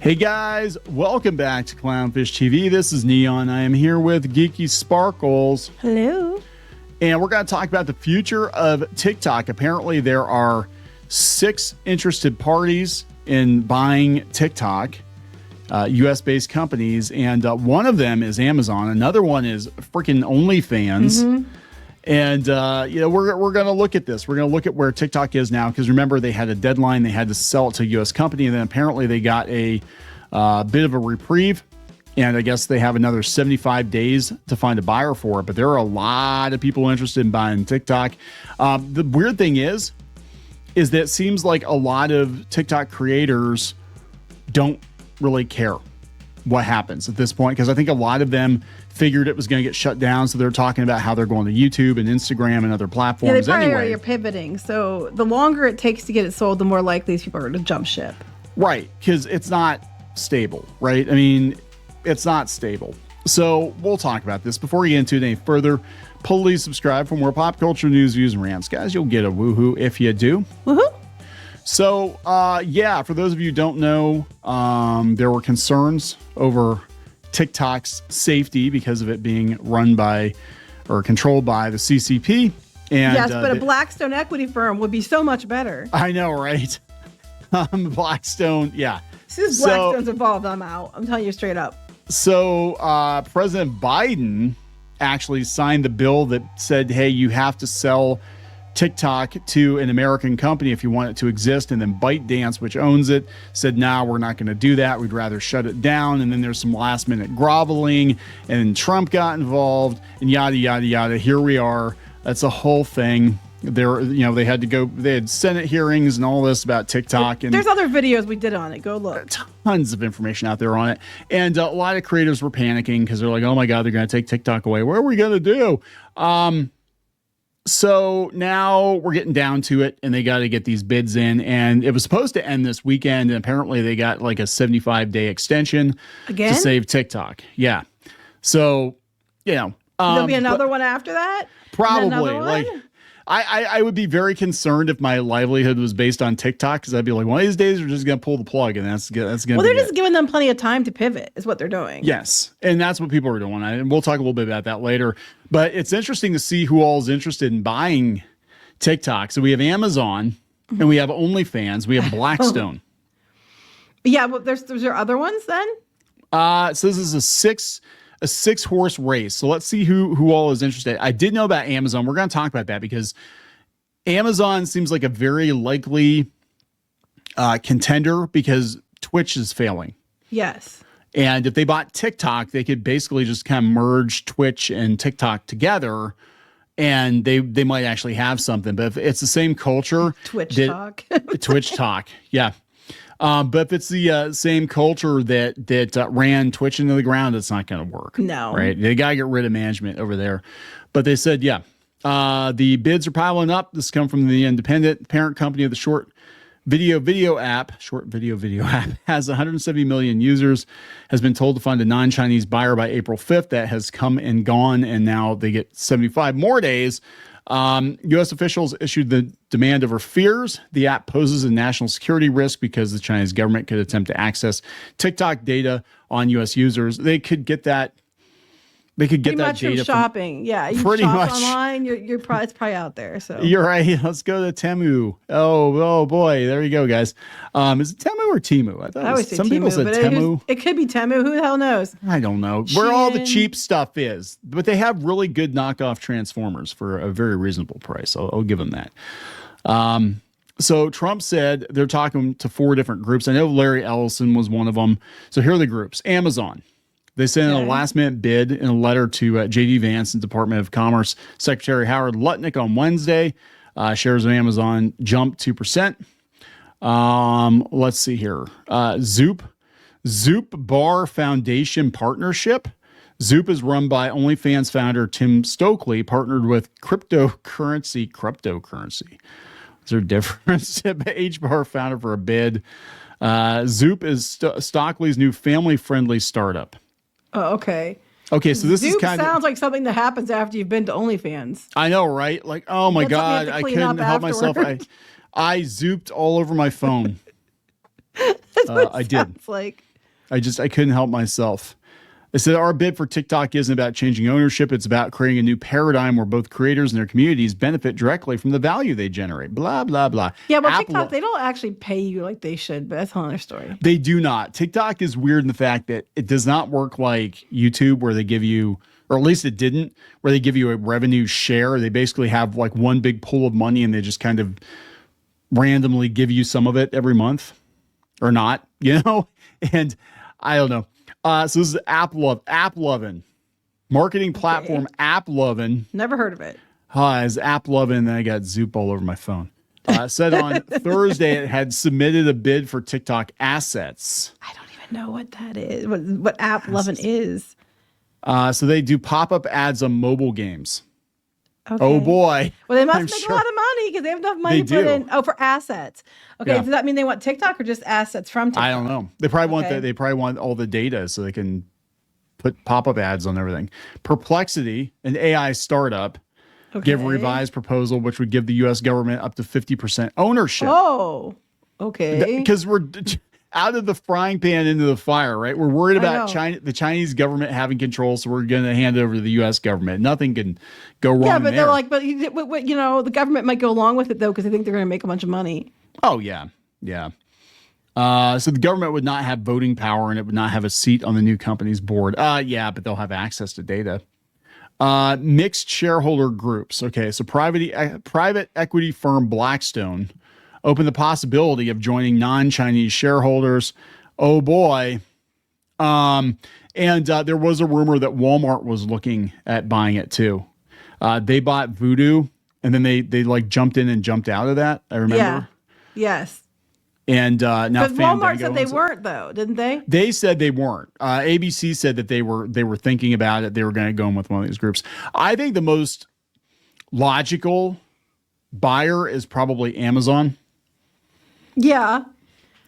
Hey guys, welcome back to Clownfish TV. This is Kneon. I am here with Geeky Sparkles. Hello. And we're going to talk about the future of TikTok. Apparently there are 6 interested parties in buying TikTok, US-based companies, and one of them is Amazon. Another one is freaking OnlyFans. Mm-hmm. And, we're going to look at this. We're going to look at where TikTok is now, because remember, they had a deadline. They had to sell it to a U.S. company, and then apparently they got a bit of a reprieve, and I guess they have another 75 days to find a buyer for it. But there are a lot of people interested in buying TikTok. The weird thing is that it seems like a lot of TikTok creators don't really care what happens at this point, because I think a lot of them figured it was going to get shut down, so they're talking about how they're going to YouTube and Instagram and other platforms. Yeah, they probably anyway. are pivoting. So the longer it takes to get it sold, the more likely these people are to jump ship. Right, because it's not stable, right? I mean, it's not stable. So we'll talk about this. Before we get into it any further, please subscribe for more pop culture news, views, and rants. Guys, you'll get a woohoo if you do. Woohoo! So, for those of you who don't know, there were concerns over TikTok's safety because of it being run by or controlled by the CCP. And, yes, but a Blackstone equity firm would be so much better. I know, right? Blackstone, yeah. As soon as Blackstone's involved, I'm out. I'm telling you straight up. So President Biden actually signed the bill that said, hey, you have to sell TikTok to an American company if you want it to exist. And then ByteDance, which owns it, said, nah, we're not going to do that. We'd rather shut it down. And then there's some last minute groveling, and Trump got involved, and yada, yada, yada. Here we are. That's a whole thing. They had Senate hearings and all this about TikTok. And there's other videos we did on it. Go look. Tons of information out there on it. And a lot of creators were panicking because they're like, oh my God, they're going to take TikTok away. What are we going to do? So now we're getting down to it, and they got to get these bids in, and it was supposed to end this weekend, and apparently they got like a 75-day extension Again? to save TikTok. Yeah. So, there'll be another one after that? Probably. Like, I would be very concerned if my livelihood was based on TikTok, because I'd be like, one of these days we're just going to pull the plug, and that's going to be Well, they're just giving them plenty of time to pivot is what they're doing. Yes, and that's what people are doing. And we'll talk a little bit about that later. But it's interesting to see who all is interested in buying TikTok. So we have Amazon, and we have OnlyFans, we have Blackstone. Yeah, well, there's other ones then? So this is a six horse race. So let's see who all is interested. I did know about Amazon. We're going to talk about that because Amazon seems like a very likely contender because Twitch is failing. Yes. And if they bought TikTok, they could basically just kind of merge Twitch and TikTok together, and they might actually have something. But if it's the same culture, Twitch talk, yeah. But if it's the same culture that ran Twitch into the ground, it's not going to work. No. Right? They got to get rid of management over there. But they said, the bids are piling up. This come from the Independent, parent company of the short video app, has 170 million users, has been told to find a non-Chinese buyer by April 5th. That has come and gone, and now they get 75 more days. U.S. officials issued the demand over fears. The app poses a national security risk because the Chinese government could attempt to access TikTok data on U.S. users. They could get that. They could get that data from shopping. Yeah, you pretty shop much online. You're probably it's probably out there. So you're right. Let's go to Temu. Oh boy, there you go, guys. Is it Temu or Temu? I always say some Temu, people said Temu. It could be Temu. Who the hell knows? I don't know where all the cheap stuff is, but they have really good knockoff Transformers for a very reasonable price. I'll give them that. So Trump said they're talking to 4 different groups. I know Larry Ellison was one of them. So here are the groups. Amazon. They sent in a last-minute bid in a letter to J.D. Vance and Department of Commerce Secretary Howard Lutnick on Wednesday. Shares of Amazon jumped 2%. Let's see here. Zoop Bar Foundation Partnership. Zoop is run by OnlyFans founder Tim Stokely, partnered with cryptocurrency. Is there a difference? H-Bar founder for a bid. Zoop is Stockley's new family-friendly startup. Oh, okay. Okay, so this Zoop is kind of sounds like something that happens after you've been to OnlyFans. I know, right? Like, oh my God, I couldn't help myself. I zooped all over my phone. That's what I it sounds did. like. I couldn't help myself. It said our bid for TikTok isn't about changing ownership. It's about creating a new paradigm where both creators and their communities benefit directly from the value they generate. Blah, blah, blah. Yeah, well, TikTok, they don't actually pay you like they should, but that's another story. They do not. TikTok is weird in the fact that it does not work like YouTube where they give you, or at least it didn't, where they give you a revenue share. They basically have like one big pool of money and they just kind of randomly give you some of it every month or not, you know? And I don't know. So this is Apploving, marketing platform Apploving. Never heard of it. It's Apploving, and I got Zoop all over my phone. Said on Thursday it had submitted a bid for TikTok assets. I don't even know what that is. What Apploving is. So they do pop-up ads on mobile games. Okay. Oh boy. Well, they must make a lot of money because they have enough money to put in. Oh, for assets. Okay. Does that mean they want TikTok or just assets from TikTok? I don't know. They probably want They probably want all the data so they can put pop-up ads on everything. Perplexity, an AI startup, give a revised proposal which would give the U.S. government up to 50% ownership. Oh, okay. Because we're out of the frying pan into the fire, right? We're worried about the Chinese government having control, so we're going to hand it over to the U.S. government. Nothing can go wrong. Yeah, but they're like, but you know, the government might go along with it though because they think they're going to make a bunch of money. Oh yeah, yeah. So the government would not have voting power and it would not have a seat on the new company's board. Yeah, but they'll have access to data. Mixed shareholder groups. Okay, so private equity firm Blackstone opened the possibility of joining non-Chinese shareholders. Oh boy. And there was a rumor that Walmart was looking at buying it too. They bought Voodoo and then they like jumped in and jumped out of that. I remember. Yeah. Yes. And now but Walmart said they weren't though, didn't they? They said they weren't. ABC said that they were thinking about it. They were going to go in with one of these groups. I think the most logical buyer is probably Amazon. Yeah.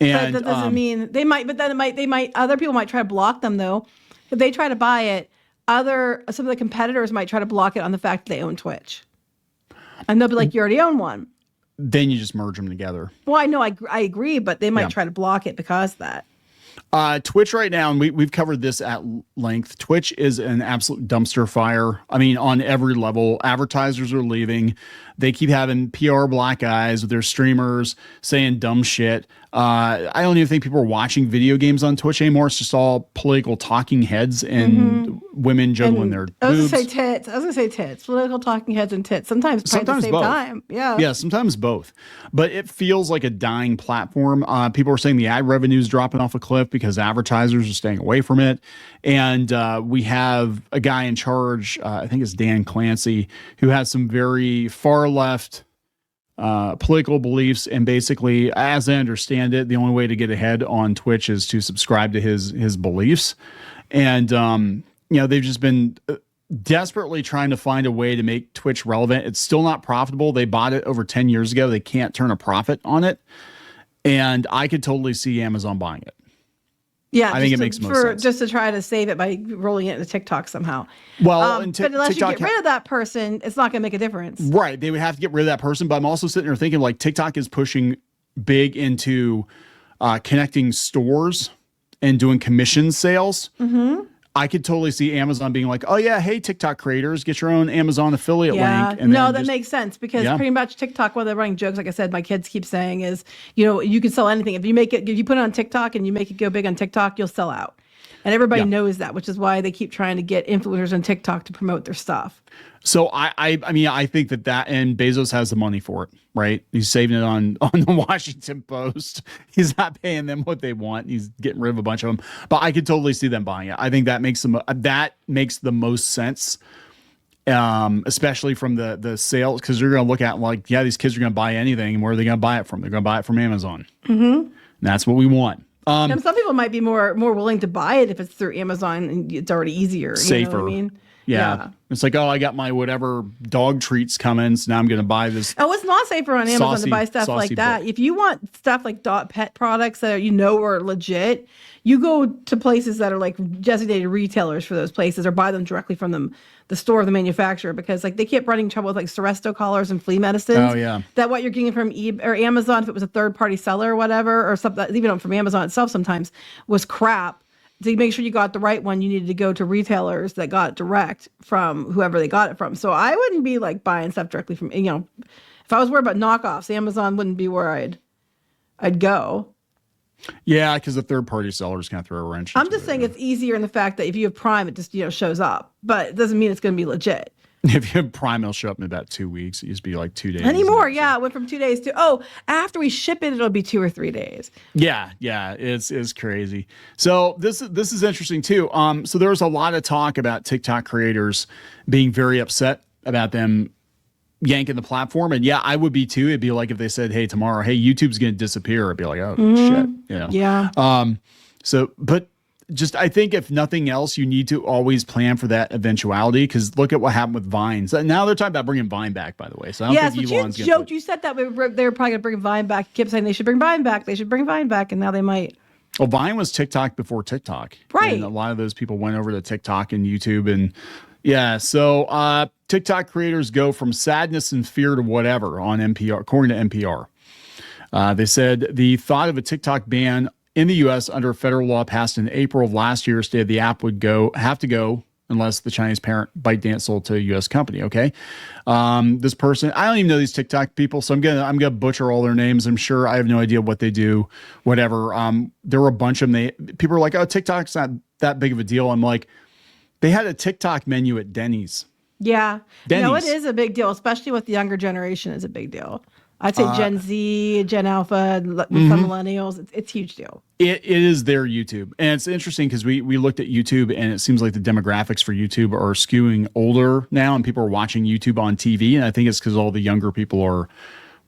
And but that doesn't mean they might, but then other people might try to block them though. If they try to buy it, some of the competitors might try to block it on the fact that they own Twitch. And they'll be like, you already own one. Then you just merge them together. Well, I know, I agree, but they might try to block it because of that. Twitch right now, and we've covered this at length. Twitch is an absolute dumpster fire. I mean, on every level, advertisers are leaving. They keep having PR black eyes with their streamers saying dumb shit. I don't even think people are watching video games on Twitch anymore. It's just all political talking heads and women juggling their boobs. I was gonna say tits. Political talking heads and tits. Sometimes at the same both. time. Yeah. Yeah, sometimes both. But it feels like a dying platform. People are saying the ad revenue is dropping off a cliff because advertisers are staying away from it. And we have a guy in charge, I think it's Dan Clancy, who has some very far left political beliefs, and basically, as I understand it, the only way to get ahead on Twitch is to subscribe to his beliefs. And they've just been desperately trying to find a way to make Twitch relevant. It's still not profitable. They bought it over 10 years ago. They can't turn a profit on it. And I could totally see Amazon buying it. Yeah, I think it makes most sense. Just to try to save it by rolling it into TikTok somehow. Well, but unless TikTok, you get rid of that person, it's not going to make a difference. Right. They would have to get rid of that person. But I'm also sitting there thinking like TikTok is pushing big into connecting stores and doing commission sales. Mm-hmm. I could totally see Amazon being like, oh, yeah, hey, TikTok creators, get your own Amazon affiliate link. And that makes sense because pretty much TikTok, while they're running jokes, like I said, my kids keep saying is, you can sell anything. If you put it on TikTok and you make it go big on TikTok, you'll sell out. And everybody knows that, which is why they keep trying to get influencers on TikTok to promote their stuff. So I mean, I think that and Bezos has the money for it, right? He's saving it on the Washington Post. He's not paying them what they want. He's getting rid of a bunch of them. But I could totally see them buying it. I think that makes the most sense, especially from the sales, because you're going to look at like, these kids are going to buy anything, and where are they going to buy it from? They're going to buy it from Amazon. Mm-hmm. And that's what we want. And some people might be more willing to buy it if it's through Amazon and it's already easier. Safer. You know what I mean? Yeah. It's like, I got my whatever dog treats coming, so now I'm going to buy this. Oh, it's not safer on Amazon to buy stuff like that. If you want stuff like pet products that are legit, you go to places that are like designated retailers for those places, or buy them directly from the store of the manufacturer, because like they keep running trouble with like Seresto collars and flea medicines. Oh yeah. That what you're getting from eBay or Amazon, if it was a third party seller or whatever, or something, even from Amazon itself sometimes, was crap. to make sure you got the right one, you needed to go to retailers that got it direct from whoever they got it from. So I wouldn't be like buying stuff directly from, if I was worried about knockoffs, Amazon wouldn't be where I'd go. Yeah, because the third-party sellers can't throw a wrench. I'm just saying it's easier in the fact that if you have Prime, it just shows up, but it doesn't mean it's going to be legit. If you have Prime, it'll show up in about 2 weeks. It used to be like 2 days. Anymore, yeah. It went from 2 days to, after we ship it, it'll be 2 or 3 days. Yeah, it's crazy. So this is interesting too. So there was a lot of talk about TikTok creators being very upset about them yanking the platform, and yeah, I would be too. It'd be like if they said, "Hey, tomorrow, YouTube's going to disappear." I'd be like, "Oh shit," Yeah. But just I think if nothing else, you need to always plan for that eventuality, because look at what happened with Vine. So now they're talking about bringing Vine back, by the way. So I don't think Elon's you joked. You said that they were probably going to bring Vine back. You kept saying they should bring Vine back. They should bring Vine back, and now they might. Well, Vine was TikTok before TikTok, right? And a lot of those people went over to TikTok and YouTube, and yeah. So TikTok creators go from sadness and fear to whatever on NPR, according to NPR. They said the thought of a TikTok ban in the U.S. under a federal law passed in April of last year stated the app would have to go unless the Chinese parent ByteDance sold to a U.S. company. Okay, this person, I don't even know these TikTok people, so I'm gonna butcher all their names. I'm sure I have no idea what they do. Whatever. There were a bunch of them. People are like, "Oh, TikTok's not that big of a deal." I'm like, they had a TikTok menu at Denny's. Yeah, Denny's. No, it is a big deal, especially with the younger generation. Is a big deal. I'd say Gen Z, Gen Alpha, some millennials. It's a huge deal. It is their YouTube. And it's interesting because we looked at YouTube, and it seems like the demographics for YouTube are skewing older now, and people are watching YouTube on TV. And I think it's because all the younger people are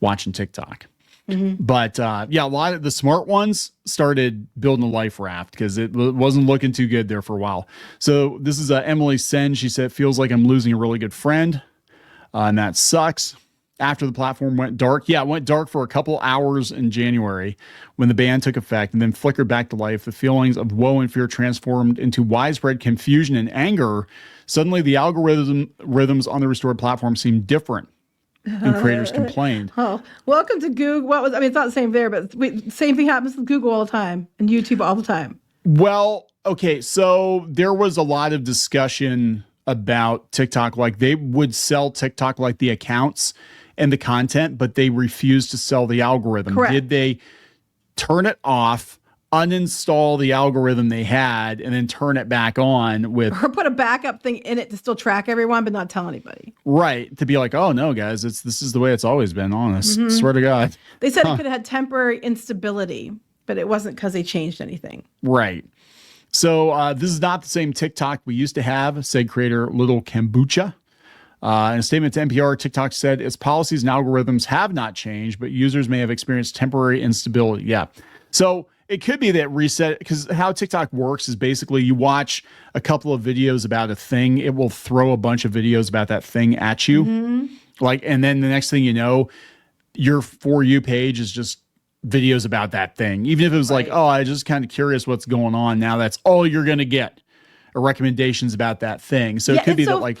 watching TikTok. But a lot of the smart ones started building a life raft because it wasn't looking too good there for a while. So this is Emily Sen. She said, "It feels like I'm losing a really good friend. And that sucks." After the platform went dark. Yeah, it went dark for a couple hours in January when the ban took effect and then flickered back to life. The feelings of woe and fear transformed into widespread confusion and anger. Suddenly, the algorithms on the restored platform seemed different, and creators complained. Oh, welcome to Google. It's not the same there, but same thing happens with Google all the time and YouTube all the time. Well, okay, so there was a lot of discussion about TikTok. Like they would sell TikTok like the accounts and the content, but they refused to sell the algorithm. Correct. Did they turn it off, uninstall the algorithm they had, and then turn it back on with... Or put a backup thing in it to still track everyone, but not tell anybody. Right. To be like, oh, no, guys, this is the way it's always been, honest. Swear to God. They said it could have had temporary instability, but it wasn't because they changed anything. Right. So this is not the same TikTok we used to have, said creator Little Kombucha. In a statement to NPR, TikTok said its policies and algorithms have not changed, but users may have experienced temporary instability. Yeah. So it could be that reset, because how TikTok works is basically you watch a couple of videos about a thing, it will throw a bunch of videos about that thing at you. And then the next thing you know, your For You page is just videos about that thing. Even if it was like, oh, I just kind of curious what's going on. Now that's all you're going to get are recommendations about that thing. So it could be that like...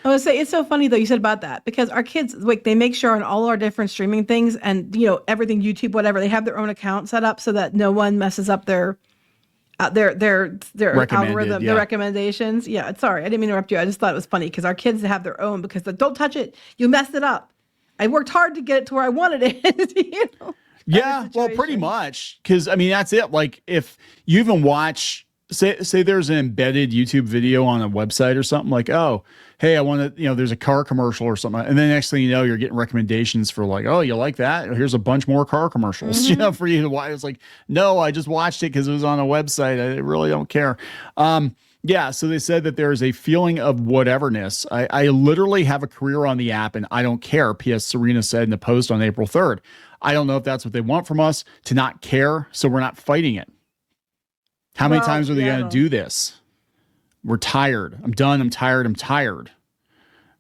I would say it's so funny though you said about that, because our kids, like, they make sure on all our different streaming things and everything, YouTube, whatever, they have their own account set up so that no one messes up their algorithm, their recommendations. Yeah, sorry, I didn't mean to interrupt you. I just thought it was funny because our kids have their own, because don't touch it, you messed it up. I worked hard to get it to where I wanted it. Yeah, well, pretty much, because that's it. Like if you even watch, say there's an embedded YouTube video on a website or something, like, oh, hey, I want to, there's a car commercial or something. And then next thing you know, you're getting recommendations for like, oh, you like that? Here's a bunch more car commercials, for you to watch. It's like, no, I just watched it because it was on a website. I really don't care. Yeah, so they said that there is a feeling of whateverness. I literally have a career on the app and I don't care, P.S. Serena said in a post on April 3rd. I don't know if that's what they want from us, to not care, so we're not fighting it. How many times are they going to do this? We're tired. I'm done. I'm tired.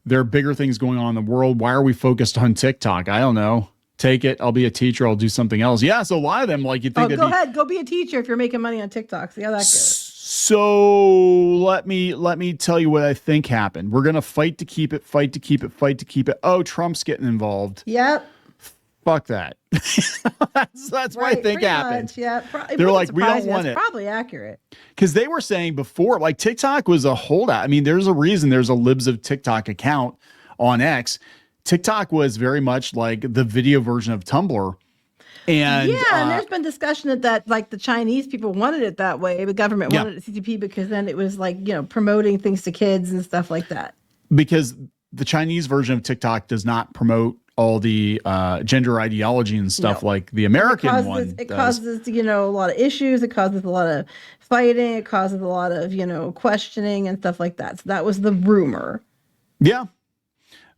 There are bigger things going on in the world. Why are we focused on TikTok? I don't know. Take it. I'll be a teacher. I'll do something else. Yeah, so a lot of them, like, you think... go ahead. Go be a teacher if you're making money on TikTok. See how that goes. So let me tell you what I think happened. We're going to fight to keep it. Oh, Trump's getting involved. Yep. fuck that. That's what I think happened. Much, yeah. They're like, we don't want it. Probably accurate. Because they were saying before, like TikTok was a holdout. I mean, there's a reason there's a Libs of TikTok account on X. TikTok was very much like the video version of Tumblr. And and there's been discussion that like the Chinese people wanted it that way. The government wanted it CCP because then it was like, promoting things to kids and stuff like that. Because the Chinese version of TikTok does not promote all the gender ideology and stuff like the American one. It causes, a lot of issues. It causes a lot of fighting. It causes a lot of, questioning and stuff like that. So that was the rumor. Yeah.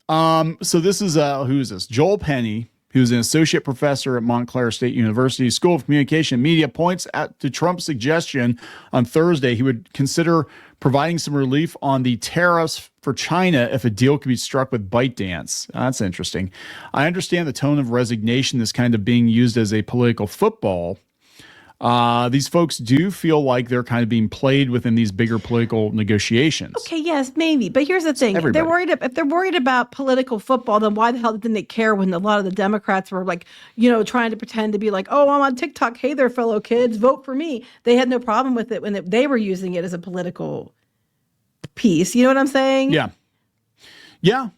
So this is, who is this? Joel Penny, who's an associate professor at Montclair State University School of Communication and Media, points to Trump's suggestion on Thursday he would consider providing some relief on the tariffs for China if a deal could be struck with ByteDance. That's interesting. I understand the tone of resignation is kind of being used as a political football. These folks do feel like they're kind of being played within these bigger political negotiations. Okay, yes, maybe. But here's the thing. If they're worried about political football, then why the hell didn't they care when a lot of the Democrats were like, trying to pretend to be like, oh, I'm on TikTok. Hey there, fellow kids, vote for me. They had no problem with it when they were using it as a political piece. You know what I'm saying? Yeah. Yeah.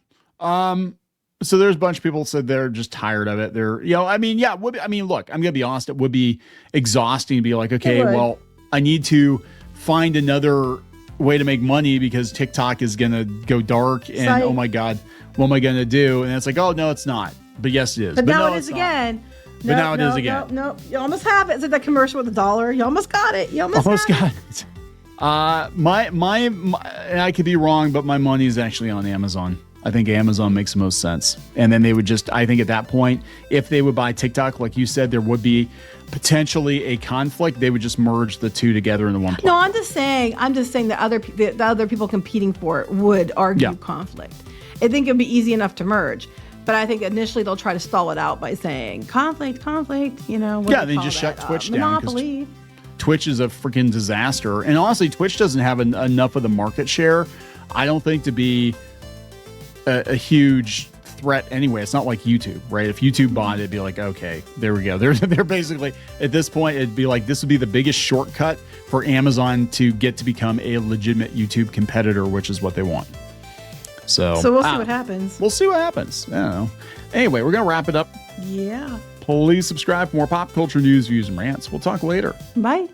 So there's a bunch of people who said they're just tired of it. They're, look, I'm going to be honest. It would be exhausting to be like, okay, well, I need to find another way to make money because TikTok is going to go dark and oh my God, what am I going to do? And it's like, oh no, it's not. But yes, it is. But now it is again. But now it is again. No, you almost have it. It's like that commercial with $1. You almost got it. You almost got it. My, and I could be wrong, but my money is actually on Amazon. I think Amazon makes the most sense. And then they would I think at that point, if they would buy TikTok, like you said, there would be potentially a conflict. They would just merge the two together into one place. No, I'm just saying that the other people competing for it would argue conflict. I think it'd be easy enough to merge. But I think initially they'll try to stall it out by saying conflict, they just shut Twitch down. Monopoly. Twitch is a freaking disaster. And honestly, Twitch doesn't have enough of the market share, I don't think, to be a huge threat anyway. It's not like YouTube, right? If YouTube bought it, it'd be like, okay, there we go. They're basically, at this point, it'd be like, this would be the biggest shortcut for Amazon to get to become a legitimate YouTube competitor, which is what they want. So we'll see what happens. We'll see what happens. I don't know. Anyway, we're going to wrap it up. Yeah. Please subscribe for more pop culture news, views, and rants. We'll talk later. Bye.